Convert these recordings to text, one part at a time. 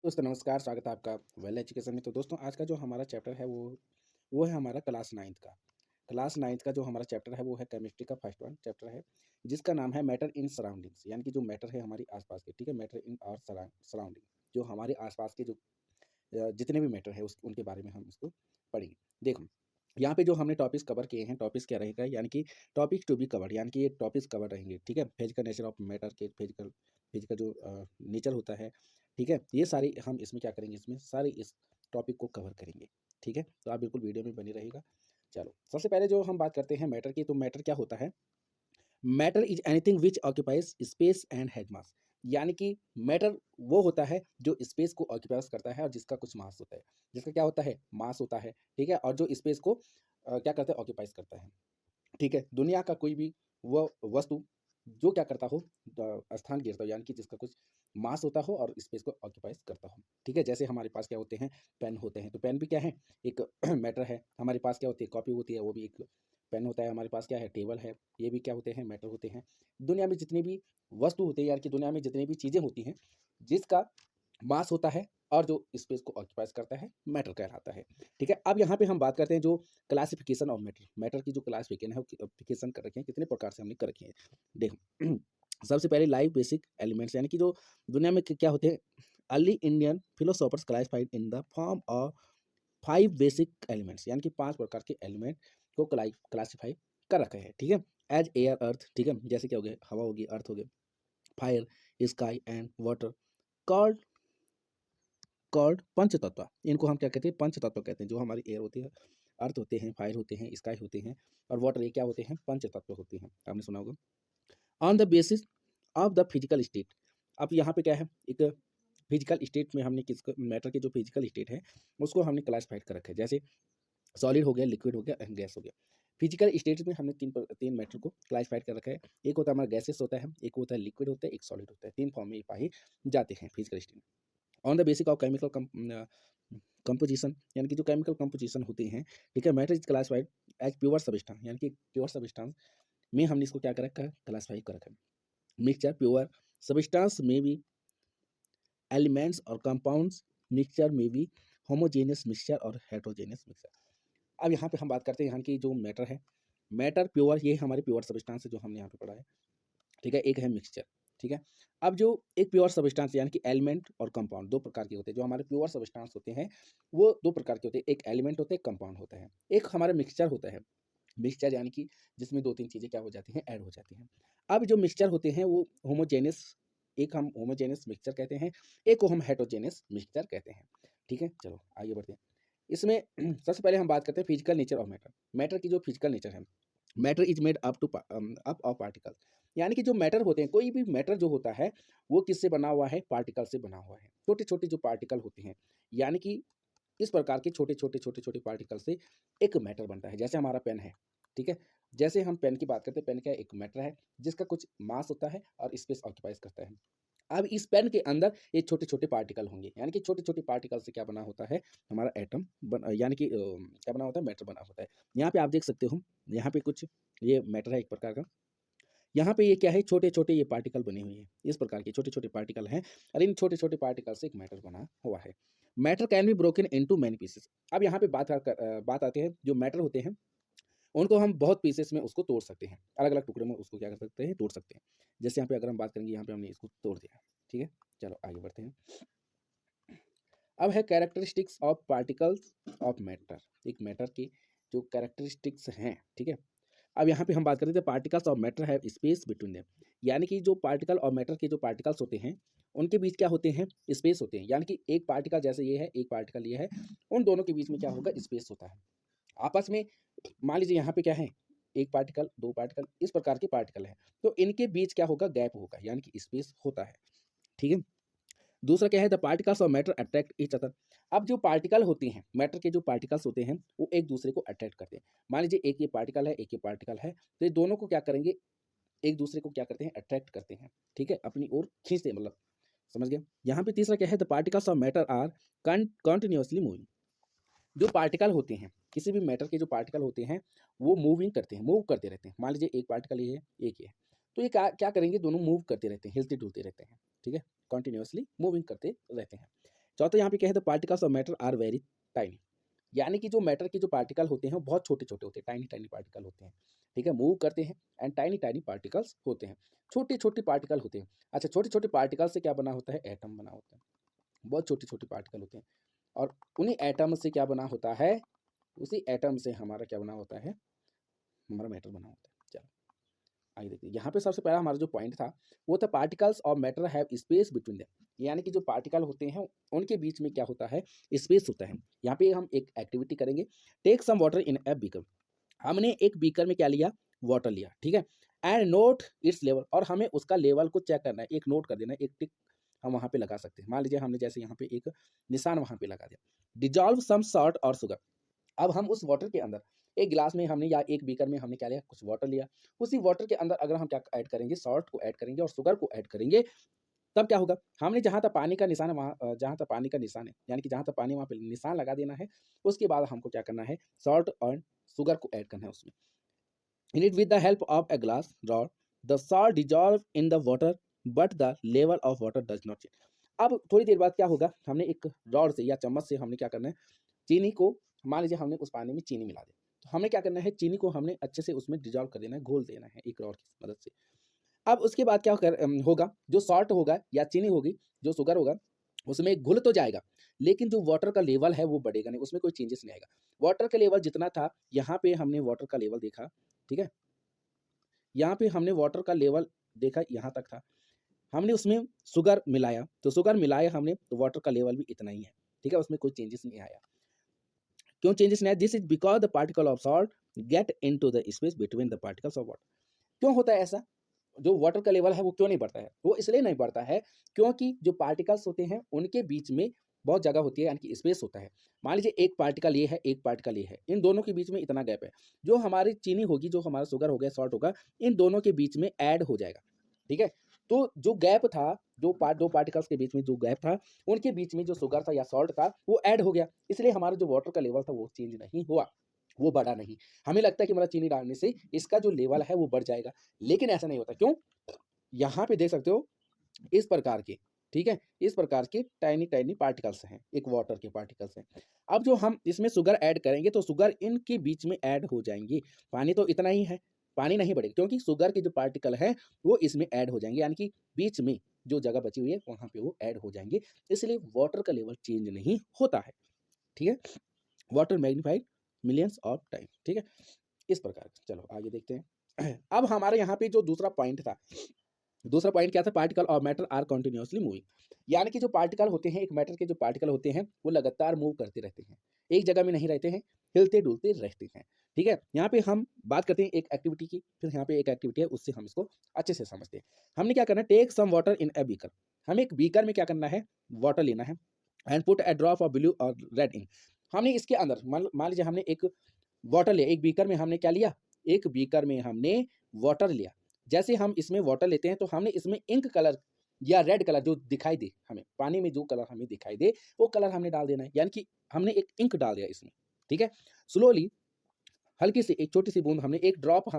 दोस्तों नमस्कार, स्वागत है आपका वेल एजुकेशन में। तो दोस्तों आज का जो हमारा चैप्टर है वो है हमारा क्लास 9th का। क्लास 9th का जो हमारा चैप्टर है वो है केमिस्ट्री का फर्स्ट वन चैप्टर है, जिसका नाम है मैटर इन सराउंडिंग्स, यानी कि जो मैटर है हमारी आसपास के, ठीक है? मैटर इन आवर सराउंडिंग, जो हमारे आसपास के जो जितने भी मैटर है उनके बारे में हम इसको पढ़ेंगे। देखो, यहाँ पे जो हमने टॉपिक्स कवर किए हैं, टॉपिक्स क्या रहेगा, यानी कि टॉपिक टू बी कवर्ड, यानी कि ये टॉपिक्स कवर रहेंगे, ठीक है? फिजिकल नेचर ऑफ मैटर के फिजिकल फिजिकल जो नेचर होता है, ठीक है? ये सारी हम इसमें क्या करेंगे, इसमें सारे इस टॉपिक को कवर करेंगे, ठीक है? तो आप बिल्कुल वीडियो में बने रहिएगा। चलो, सबसे पहले जो हम बात करते हैं मैटर की, तो मैटर क्या होता है? Matter is anything which occupies space and has मास, यानी कि मैटर वो होता है जो स्पेस को ऑक्यूपाइज करता है और जिसका कुछ मास होता है, जिसका क्या होता है, मास होता है, ठीक है? और जो स्पेस को क्या करता है, ऑक्यूपाइज करता है, ठीक है? दुनिया का कोई भी वो वस्तु जो क्या करता हो, स्थान घेरता हो, यानी कि जिसका कुछ मास होता हो और स्पेस को ऑक्यूपाइज करता हो, ठीक है? जैसे हमारे पास क्या होते हैं, पेन होते हैं, तो पेन भी क्या है, एक मैटर है। हमारे पास क्या होती है, कॉपी होती है, वो भी एक पेन होता है। हमारे पास क्या है, टेबल है, ये भी क्या होते हैं, मैटर होते हैं। दुनिया में जितनी भी वस्तु होती है, यानी कि दुनिया में जितनी भी चीज़ें होती हैं, जिसका मास होता है और जो स्पेस को ऑक्यूपाइज करता है, मैटर कहलाता है, ठीक है? अब यहाँ पे हम बात करते हैं जो क्लासिफिकेशन ऑफ मैटर, मैटर की जो क्लासिफिकेशन है, क्लासिफिकेशन कर रखे हैं, कितने प्रकार से हमने कर रखे हैं। देखो, सबसे पहले लाइव बेसिक एलिमेंट्स, यानी कि जो दुनिया में क्या होते हैं, early Indian philosophers classified in the form of 5 basic elements, यानी कि 5 प्रकार के एलिमेंट को क्लासिफाई कर रखा है, ठीक है? एज एयर अर्थ, ठीक है? जैसे क्या हो गया, हवा होगी, अर्थ हो गया, fire, sky and water, called called पंच तत्व। इनको हम क्या कहते हैं, पंच तत्व कहते हैं। जो हमारी एयर होती है, अर्थ होते हैं, फायर होते हैं, स्काई होते हैं और वाटर, ये क्या होते हैं, पंच तत्व होते हैं। आपने सुना होगा। On the basis of the physical state, अब यहाँ पे क्या है, एक फिजिकल स्टेट में हमने किसको, मैटर के जो फिजिकल स्टेट है उसको हमने क्लासिफाइड कर रखा है। जैसे सॉलिड हो गया, लिक्विड हो गया एंड गैस हो गया। फिजिकल स्टेट में हमने तीन मैटर को क्लासिफाइड कर रखा है। एक होता है हमारा गैसेस होता है, एक होता है लिक्विड होता है, एक सॉलिड होता है। 3 फॉर्म में ये पाए जाते हैं physical state. On the basic of chemical composition, यानी कि जो केमिकल कंपोजिशन होते हैं, ठीक है? Matter is classified as pure substance, यानी कि प्योर सब्सटेंस में हमने इसको क्या कर रखा है, क्लासिफाई कर रखा है। मिक्सचर प्योर सब्सटेंस में भी एलिमेंट्स और कंपाउंड्स, मिक्सचर में भी होमोजेनियस मिक्सचर और हेट्रोजेनियस मिक्सचर। अब यहाँ पे हम बात करते हैं यहाँ की जो मैटर है, मैटर प्योर, ये हमारे प्योर सब्सटेंस है जो हमने यहाँ पे पढ़ा है, ठीक है? एक है मिक्सचर, ठीक है? अब जो एक प्योर सब्सटेंस, यानी कि एलिमेंट और कंपाउंड, दो प्रकार के होते हैं। जो हमारे प्योर सब्सटेंस होते हैं वो दो प्रकार के होते हैं, एक एलिमेंट होता है, एक कंपाउंड होता है। एक हमारा मिक्सचर होता है, मिक्सचर यानी कि जिसमें 2-3 चीज़ें क्या हो जाती हैं, ऐड हो जाती हैं। अब जो मिक्सचर होते हैं वो होमोजेनियस, एक हम होमोजेनियस मिक्सचर कहते हैं, एक को हम हेटेरोजेनियस मिक्सचर कहते हैं, ठीक है? चलो आगे बढ़ते हैं। इसमें सबसे पहले हम बात करते हैं physical nature of matter. Matter की जो फिजिकल नेचर है, matter is made up of particle, यानी कि जो मैटर होते हैं, कोई भी मैटर जो होता है वो किससे बना हुआ है, पार्टिकल से बना हुआ है। छोटे छोटे जो पार्टिकल होते हैं, यानी कि इस प्रकार के छोटे छोटे छोटे छोटे पार्टिकल से एक मैटर बनता है। जैसे हमारा पेन है, ठीक है? जैसे हम पेन की बात करते हैं, पेन क्या है, एक मैटर है जिसका कुछ मास होता है और स्पेस ऑक्यूपाइज करता है। अब इस पेन के अंदर ये छोटे छोटे पार्टिकल होंगे, यानी कि छोटे छोटे पार्टिकल से क्या बना होता है, हमारा एटम यानी कि क्या बना होता है, मैटर बना होता है। यहाँ पे आप देख सकते हो, यहाँ पे कुछ ये मैटर है एक प्रकार का। यहाँ पे ये क्या है, छोटे छोटे ये पार्टिकल बने हुए हैं, इस प्रकार के छोटे छोटे पार्टिकल हैं और इन छोटे छोटे पार्टिकल से एक मैटर बना हुआ है। Matter can be broken into many pieces. अब यहाँ पे बात आते हैं, जो मैटर होते हैं उनको हम बहुत पीसेस में उसको तोड़ सकते हैं, अलग अलग टुकड़े में उसको क्या कर सकते हैं, तोड़ सकते हैं। जैसे यहाँ पे अगर हम बात करेंगे, यहाँ पे हमने इसको तोड़ दिया, ठीक है? चलो आगे बढ़ते हैं। अब है characteristics of particles of matter, एक मैटर की जो कैरेक्टरिस्टिक्स हैं, ठीक है? अब यहाँ पे हम बात करते थे पार्टिकल्स और मैटर है स्पेस बिटवीन देम, यानी कि जो पार्टिकल और मैटर के जो पार्टिकल्स होते हैं उनके बीच क्या होते हैं, स्पेस होते हैं। यानी कि एक पार्टिकल जैसे ये है, एक पार्टिकल ये है, उन दोनों के बीच में क्या होगा, स्पेस होता है आपस में। मान लीजिए यहाँ पे क्या है, एक पार्टिकल, दो पार्टिकल, इस प्रकार के पार्टिकल है, तो इनके बीच क्या होगा, गैप होगा, यानी कि स्पेस होता है, ठीक है? दूसरा क्या है, the particles of matter attract each other. अब जो पार्टिकल होते हैं, मैटर के जो पार्टिकल्स होते हैं वो एक दूसरे को अट्रैक्ट करते हैं। मान लीजिए एक ये पार्टिकल है, एक ये पार्टिकल है, तो ये दोनों को क्या करेंगे, एक दूसरे को क्या करते हैं, अट्रैक्ट करते हैं, ठीक है? अपनी ओर खींचते हैं, मतलब समझ गए? यहाँ पे तीसरा क्या है, the particles of matter are continuously moving. जो पार्टिकल होते हैं, किसी भी मैटर के जो पार्टिकल होते हैं वो मूविंग करते हैं, मूव करते रहते हैं। मान लीजिए एक पार्टिकल ये है, एक ये है, तो ये क्या क्या करेंगे, दोनों मूव करते रहते हैं, हिलते डुलते रहते हैं, ठीक है? कंटिन्यूअसली मूविंग करते रहते हैं। चौथा यहाँ पे क्या है, the particles of matter are very tiny, यानी कि जो मैटर के जो पार्टिकल होते हैं वो बहुत छोटे छोटे होते हैं, टाइनी टाइनी पार्टिकल होते हैं, ठीक है, मूव करते हैं एंड टाइनी टाइनी पार्टिकल्स होते हैं, छोटे छोटे पार्टिकल होते हैं। अच्छा, छोटे छोटे पार्टिकल से क्या बना होता है, एटम बना होता है, बहुत छोटे छोटे पार्टिकल होते हैं, और उन्हीं एटम से क्या बना होता है, उसी एटम से हमारा क्या बना होता है, हमारा मैटर बना होता है। चलो आगे देखिए, यहाँ पे सबसे पहला हमारा जो पॉइंट था वो था particles of matter have space between them, यानी कि जो पार्टिकल होते हैं उनके बीच में क्या होता है, स्पेस होता है। यहाँ पे हम एक एक्टिविटी करेंगे, take some water in a beaker, हमने एक बीकर में क्या लिया, वाटर लिया, ठीक है, एंड नोट इट्स लेवल, और हमें उसका लेवल को चेक करना है, एक नोट कर देना है, एक टिक हम वहाँ पे लगा सकते हैं। मान लीजिए हमने जैसे यहाँ पे एक निशान वहाँ पे लगा दिया, डिजॉल्व सम सॉल्ट और शुगर, अब हम उस वाटर के अंदर एक गिलास में हमने या एक बीकर में हमने क्या लिया, कुछ वाटर लिया, उसी वाटर के अंदर अगर हम क्या ऐड करेंगे, सॉल्ट को ऐड करेंगे और शुगर को ऐड करेंगे, तब क्या होगा, हमने जहाँ तक पानी का निशान है वहाँ जहाँ तक पानी का निशान है, यानी कि जहाँ तक पानी वहाँ पे निशान लगा देना है, उसके बाद हमको क्या करना है, सॉल्ट और शुगर को ऐड करना है उसमें। In it with the help of a glass rod the salt dissolve in the water but the level of water does not change. अब थोड़ी देर बाद क्या होगा, हमने एक रॉड से या चम्मच से हमने क्या करना है, चीनी को, मान लीजिए हमने उस पानी में चीनी मिला दी, तो हमें क्या करना है, चीनी को हमने अच्छे से उसमें डिजॉल्व कर देना है, घोल देना है एक रॉड की मदद से। अब उसके बाद क्या होगा, जो सॉल्ट होगा या चीनी होगी, जो शुगर होगा, उसमें घुल तो जाएगा, लेकिन जो वाटर का लेवल है वो बढ़ेगा नहीं, उसमें कोई चेंजेस नहीं आएगा। वाटर का लेवल जितना था, यहाँ पे हमने वाटर का लेवल देखा, ठीक है, यहाँ पे हमने वाटर का लेवल देखा, यहाँ तक था, हमने उसमें शुगर मिलाया, तो शुगर मिलाया हमने, तो वाटर का लेवल भी इतना ही है, ठीक है, उसमें कोई चेंजेस नहीं आया। क्यों चेंजेस नहीं आया, this is because the particle of salt get into the space between the particles of water. क्यों होता है ऐसा, जो वाटर का लेवल है वो क्यों नहीं बढ़ता है, वो इसलिए नहीं बढ़ता है क्योंकि जो पार्टिकल्स होते हैं उनके बीच में बहुत जगह होती है, यानी कि स्पेस होता है। मान लीजिए एक पार्टिकल ये है, एक पार्टिकल ये है, इन दोनों के बीच में इतना गैप है, जो हमारी चीनी होगी, जो हमारा शुगर हो गया, सॉल्ट होगा, इन दोनों के बीच में ऐड हो जाएगा, ठीक है। तो जो गैप था, दो पार्टिकल्स के बीच में जो गैप था, उनके बीच में जो शुगर था या सॉल्ट था वो ऐड हो गया, इसलिए हमारा जो वाटर का लेवल था वो चेंज नहीं हुआ, वो बढ़ा नहीं। हमें लगता है कि मतलब चीनी डालने से इसका जो लेवल है वो बढ़ जाएगा, लेकिन ऐसा नहीं होता। क्यों, यहाँ पे देख सकते हो इस प्रकार के, ठीक है, इस प्रकार के टाइनी टाइनी पार्टिकल्स हैं, एक वाटर के पार्टिकल्स हैं। अब जो हम इसमें शुगर ऐड करेंगे तो शुगर इनके बीच में ऐड हो जाएंगी, पानी तो इतना ही है, पानी नहीं बढ़ेगा, क्योंकि शुगर के जो पार्टिकल हैं वो इसमें ऐड हो जाएंगे, यानी कि बीच में जो जगह बची हुई है वहां पे वो ऐड हो जाएंगे, इसलिए वाटर का लेवल चेंज नहीं होता है, ठीक है। Water magnified millions of time, ठीक है, इस प्रकार। चलो आगे देखते हैं। अब हमारे यहाँ पे जो दूसरा पॉइंट था, दूसरा पॉइंट क्या था, पार्टिकल और मैटर आर कंटिन्यूअसली मूविंग, यानी कि जो पार्टिकल होते हैं, एक मैटर के जो पार्टिकल होते हैं वो लगातार मूव करते रहते हैं, एक जगह में नहीं रहते हैं, हिलते डुलते रहते हैं, ठीक है। यहाँ पे हम बात करते हैं एक एक्टिविटी की, फिर यहाँ पे एक एक्टिविटी है, उससे हम इसको अच्छे से समझते हैं। हमने क्या करना है, take some water in a beaker, हमें एक बीकर में क्या करना है, वाटर लेना है, and put A drop of blue और रेड इन, हमने इसके अंदर मान लीजिए हमने एक वाटर लिया, एक बीकर में हमने क्या लिया, एक बीकर में हमने वाटर लिया, जैसे हम इसमें वाटर लेते हैं तो हमने इसमें इंक कलर या रेड कलर जो दिखाई दे, हमें पानी में जो कलर हमें दिखाई दे वो कलर हमने डाल देना है, यानी कि हमने एक इंक डाल दिया इसमें, ठीक है। स्लोली, हल्की सी एक छोटी सी बूंद, हमने एक ड्रॉप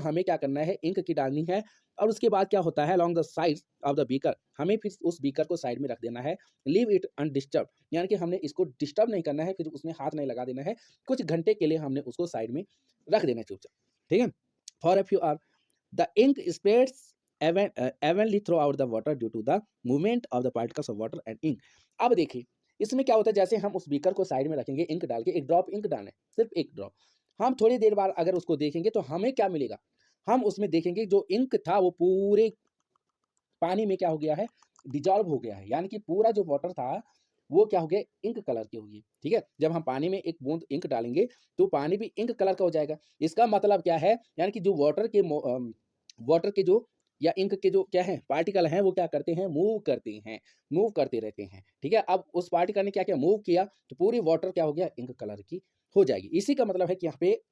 हमें क्या करना है, इंक की डालनी है, और उसके बाद क्या होता है, along the sides of the beaker, हमें फिर उस बीकर को साइड में रख देना है, लीव इट अनडिस्टर्ब, यानी कि हमने इसको डिस्टर्ब नहीं करना है, फिर उसमें हाथ नहीं लगा देना है, कुछ घंटे के लिए हमने उसको साइड में रख देना है चुपचाप, ठीक है। For a few hour the ink spreads evenly throughout the water due to the movement of the particles of water and ink। अब देखिए इसमें क्या होता है, जैसे हम उस बीकर को साइड में रखेंगे, इंक डाल के, एक ड्रॉप इंक डालना है, सिर्फ एक ड्रॉप, हम थोड़ी देर बाद अगर उसको देखेंगे तो हमें क्या मिलेगा, हम उसमें देखेंगे जो इंक था वो पूरे पानी में क्या हो गया है, डिजॉल्व हो गया है, यानी कि पूरा जो वाटर था वो क्या हो गया, इंक कलर की हो गई, ठीक है। जब हम पानी में एक बूंद इंक डालेंगे तो पानी भी इंक कलर का हो जाएगा, इसका मतलब क्या है, यानी कि जो वाटर के जो या इंक के जो क्या है पार्टिकल हैं वो क्या करते हैं, मूव करते हैं, मूव करते रहते हैं, ठीक है। अब उस पार्टिकल ने क्या किया, मूव किया, तो पूरी वाटर क्या हो गया, इंक कलर की हो जाएगी। इसी का मतलब है कि यहाँ पे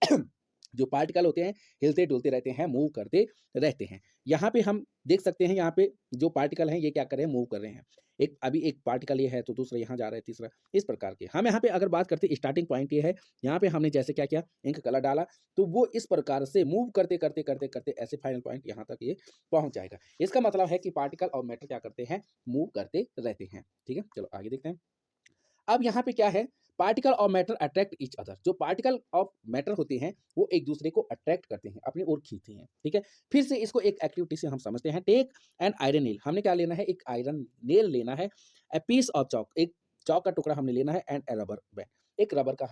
जो पार्टिकल होते हैं हिलते-डुलते रहते हैं, मूव करते रहते हैं। यहाँ पे हम देख सकते हैं यहाँ पे जो पार्टिकल हैं ये क्या कर रहे हैं मूव कर रहे हैं। एक पार्टिकल ये है तो दूसरा यहाँ जा रहा है, तीसरा इस प्रकार के। हम यहाँ पे अगर बात करते हैं स्टार्टिंग पॉइंट ये है, यहाँ पे हमने जैसे क्या किया इंक कलर डाला तो वो इस प्रकार से मूव करते ऐसे फाइनल पॉइंट यहाँ तक ये पहुँच जाएगा। इसका मतलब है कि पार्टिकल और मैटर क्या करते हैं मूव करते रहते हैं। ठीक है? चलो आगे देखते हैं। अब यहाँ पे क्या है पार्टिकल और मैटर अट्रैक्ट ईच अदर। जो पार्टिकल और मैटर होते हैं वो एक दूसरे को अट्रैक्ट करते हैं, अपनी ओर खींचते हैं। ठीक है? फिर से इसको एक एक्टिविटी से हम समझते हैं। Take an iron nail. हमने क्या लेना है एक आयरन नेल लेना है। A piece of chalk. एक चॉक का टुकड़ा हमने लेना है एंड अ रबर बैंड। एक रबर का